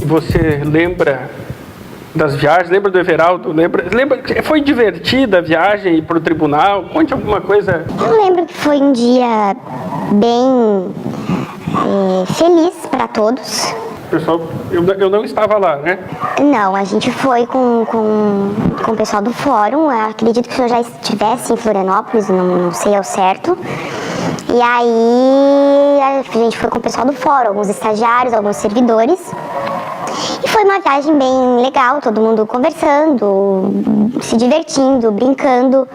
você lembra das viagens? Lembra do Everaldo? Lembra? Foi divertida a viagem para o tribunal? Conte alguma coisa. Eu lembro que foi um dia bem feliz para todos. Pessoal, eu não estava lá, né? Não, a gente foi com o pessoal do fórum. Eu acredito que o senhor já estivesse em Florianópolis, não sei ao certo. E aí a gente foi com o pessoal do fórum, alguns estagiários, alguns servidores. E foi uma viagem bem legal, todo mundo conversando, se divertindo, brincando.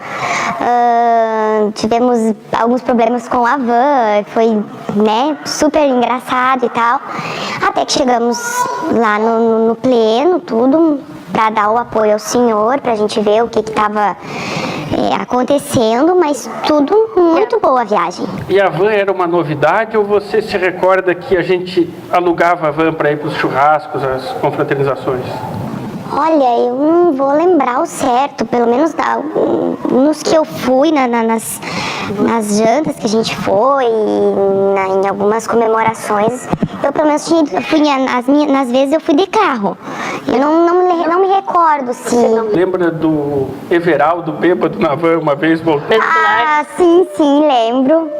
Tivemos alguns problemas com a van, foi, né, super engraçado e tal. Até que chegamos lá no pleno, tudo, para dar o apoio ao senhor, para a gente ver o que estava acontecendo, mas tudo muito boa a viagem. E a van era uma novidade ou você se recorda que a gente alugava a van para ir para os churrascos, as confraternizações? Olha, eu não vou lembrar o certo, pelo menos nos que eu fui, nas jantas que a gente foi, em algumas comemorações, eu pelo menos nas vezes eu fui de carro. Eu não me recordo se... Você não lembra do Everaldo bêbado na van uma vez voltando? Ah, sim, lembro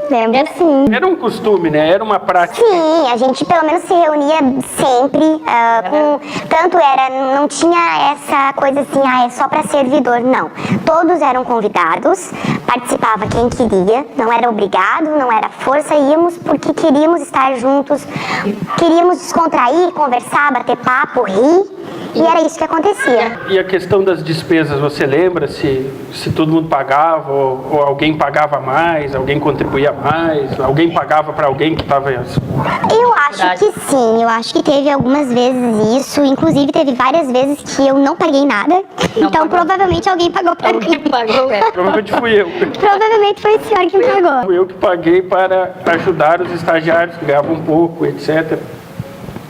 sim. Era um costume, né? Era uma prática. Sim, a gente pelo menos se reunia sempre, não tinha essa coisa assim, é só para servidor, não. Todos eram convidados, participava quem queria, não era obrigado, não era força, íamos porque queríamos estar juntos, queríamos descontrair, conversar, bater papo, rir. E era isso que acontecia. E a questão das despesas, você lembra se todo mundo pagava ou alguém pagava mais, alguém contribuía mais, alguém pagava para alguém que estava... Eu acho que sim, eu acho que teve algumas vezes isso, inclusive teve várias vezes que eu não paguei nada, então provavelmente alguém pagou para mim. Provavelmente fui eu. Provavelmente foi o senhor que pagou. Fui eu que paguei para ajudar os estagiários que ganhavam um pouco, etc.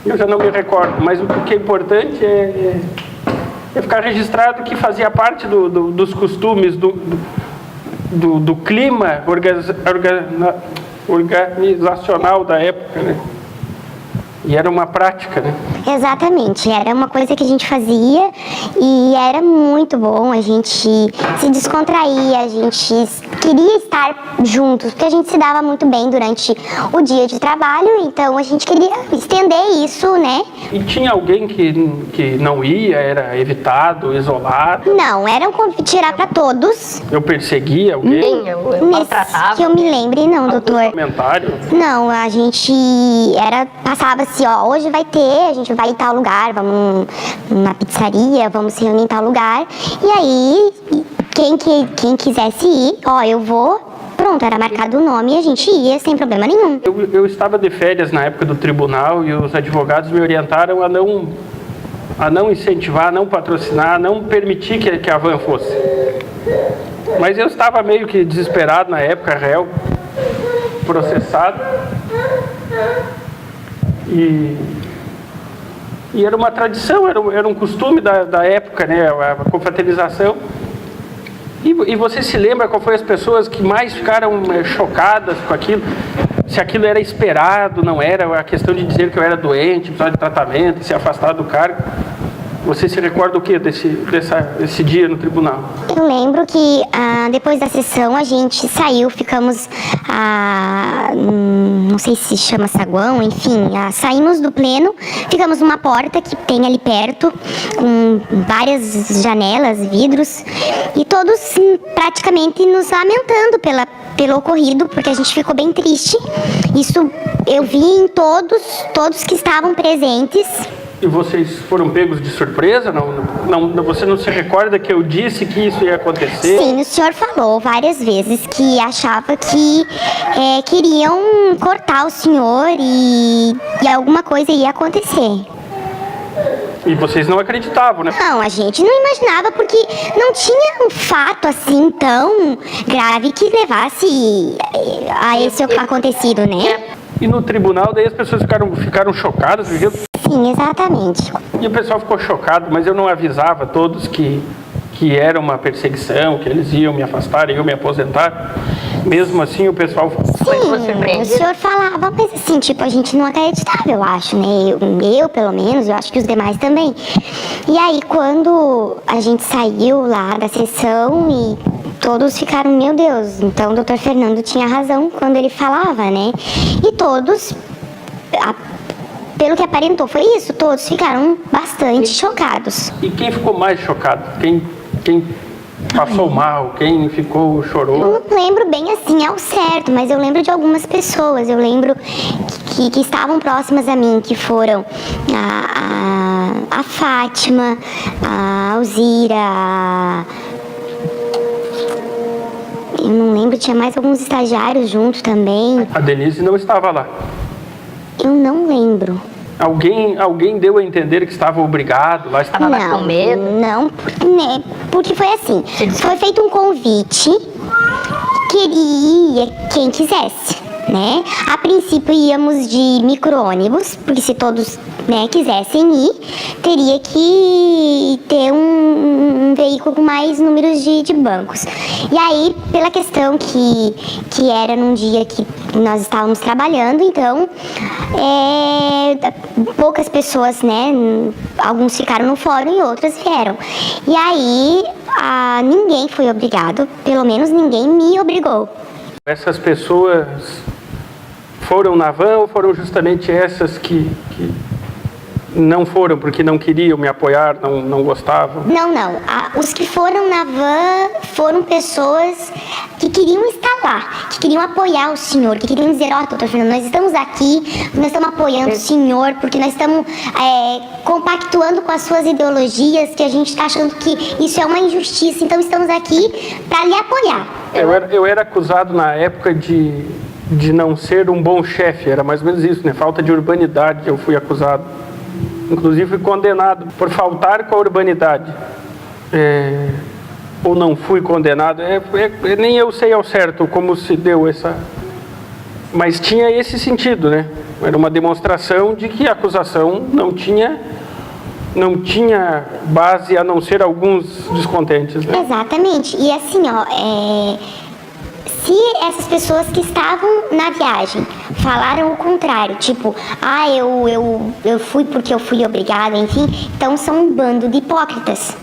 Eu já não me recordo, mas o que é importante é ficar registrado que fazia parte dos costumes, do clima organizacional da época, né? E era uma prática, né? Exatamente, era uma coisa que a gente fazia e era muito bom, a gente se descontraía, a gente queria estar juntos, porque a gente se dava muito bem durante o dia de trabalho, então a gente queria estender isso, né? E tinha alguém que não ia, era evitado, isolado? Não, era um convite para todos. Eu perseguia alguém? Eu maltratava? Que eu me lembre, não, doutor. Comentário? Não, a gente passava assim, ó, hoje vai ter, a gente vai em tal lugar, vamos na pizzaria, vamos se reunir em tal lugar. E aí, quem quisesse ir, ó, eu vou, pronto, era marcado o nome e a gente ia sem problema nenhum. Eu estava de férias na época do tribunal e os advogados me orientaram a não incentivar, a não patrocinar, a não permitir que a van fosse. Mas eu estava meio que desesperado na época, réu, processado. E era uma tradição, era um costume da época, né? A confraternização. E você se lembra qual foi as pessoas que mais ficaram chocadas com aquilo? Se aquilo era esperado, não era? A questão de dizer que eu era doente, precisava de tratamento, se afastar do cargo. Você se recorda o que desse dia no tribunal? Eu lembro que depois da sessão a gente saiu, ficamos, não sei se chama saguão, enfim, saímos do pleno, ficamos numa porta que tem ali perto, com várias janelas, vidros, e todos praticamente nos lamentando pelo ocorrido, porque a gente ficou bem triste. Isso eu vi em todos que estavam presentes. E vocês foram pegos de surpresa? Você não se recorda que eu disse que isso ia acontecer? Sim, o senhor falou várias vezes que achava que queriam cortar o senhor e alguma coisa ia acontecer. E vocês não acreditavam, né? Não, a gente não imaginava porque não tinha um fato assim tão grave que levasse a esse acontecido, né? E no tribunal, daí as pessoas ficaram chocadas, viu? Sim, exatamente. E o pessoal ficou chocado, mas eu não avisava todos que era uma perseguição, que eles iam me afastar, iam me aposentar. Mesmo assim, o pessoal foi Sim, o senhor falava, mas assim, tipo, a gente não acreditava, eu acho, né? Eu, pelo menos, eu acho que os demais também. E aí, quando a gente saiu lá da sessão e todos ficaram, meu Deus, então o Dr. Fernando tinha razão quando ele falava, né? E todos, pelo que aparentou foi isso, todos ficaram bastante chocados. E quem ficou mais chocado? Quem passou mal? Quem chorou? Eu não lembro bem assim ao certo, mas eu lembro de algumas pessoas. Eu lembro que estavam próximas a mim, que foram a Fátima, a Alzira, eu não lembro, tinha mais alguns estagiários junto também. A Denise não estava lá. Eu não lembro. Alguém deu a entender que estava obrigado lá? Estava mais com medo? Não, né, porque foi assim, foi feito um convite, queria quem quisesse, né? A princípio íamos de micro-ônibus, porque se todos, né, quisessem ir, teria que ter um veículo com mais números de bancos. E aí, pela questão que era num dia que nós estávamos trabalhando, então poucas pessoas, né, alguns ficaram no fórum e outras vieram. E aí ninguém foi obrigado, pelo menos ninguém me obrigou. Essas pessoas foram na van ou foram justamente essas que não foram porque não queriam me apoiar, não gostavam? Não. Os que foram na van foram pessoas que queriam estar lá, que queriam apoiar o senhor, que queriam dizer, doutor Fernando, nós estamos aqui, nós estamos apoiando o senhor, porque nós estamos compactuando com as suas ideologias, que a gente está achando que isso é uma injustiça, então estamos aqui para lhe apoiar. Eu era acusado na época de não ser um bom chefe, era mais ou menos isso, né? Falta de urbanidade, eu fui acusado. Inclusive fui condenado por faltar com a urbanidade. Ou não fui condenado, nem eu sei ao certo como se deu essa... Mas tinha esse sentido, né? Era uma demonstração de que a acusação não tinha base a não ser alguns descontentes, né? Exatamente. E assim, se essas pessoas que estavam na viagem falaram o contrário, tipo, eu fui porque eu fui obrigada, enfim, então são um bando de hipócritas.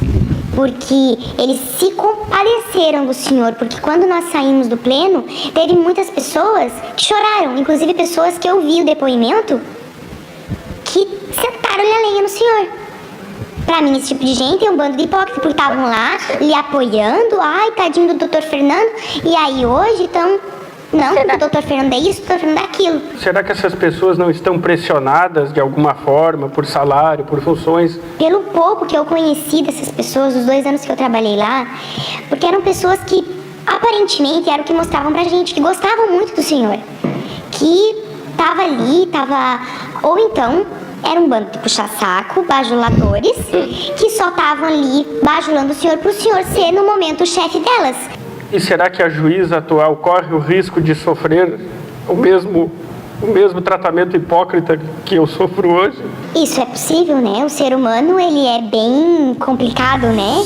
Porque eles se compadeceram do senhor, porque quando nós saímos do pleno, teve muitas pessoas que choraram, inclusive pessoas que eu vi o depoimento, que sentaram-lhe a lenha no senhor. Pra mim, esse tipo de gente é um bando de hipócritas, porque estavam lá, lhe apoiando, tadinho do Dr. Fernando, e aí hoje estão, não, porque o Dr. Fernando é isso, o Dr. Fernando é aquilo. Será que essas pessoas não estão pressionadas de alguma forma, por salário, por funções? Pelo pouco que eu conheci dessas pessoas, os 2 anos que eu trabalhei lá, porque eram pessoas que, aparentemente, eram o que mostravam pra gente, que gostavam muito do senhor, que tava ali, ou então... Era um bando de puxa-saco, bajuladores, que só estavam ali bajulando o senhor para o senhor ser, no momento, o chefe delas. E será que a juíza atual corre o risco de sofrer o mesmo tratamento hipócrita que eu sofro hoje? Isso é possível, né? O ser humano, ele é bem complicado, né?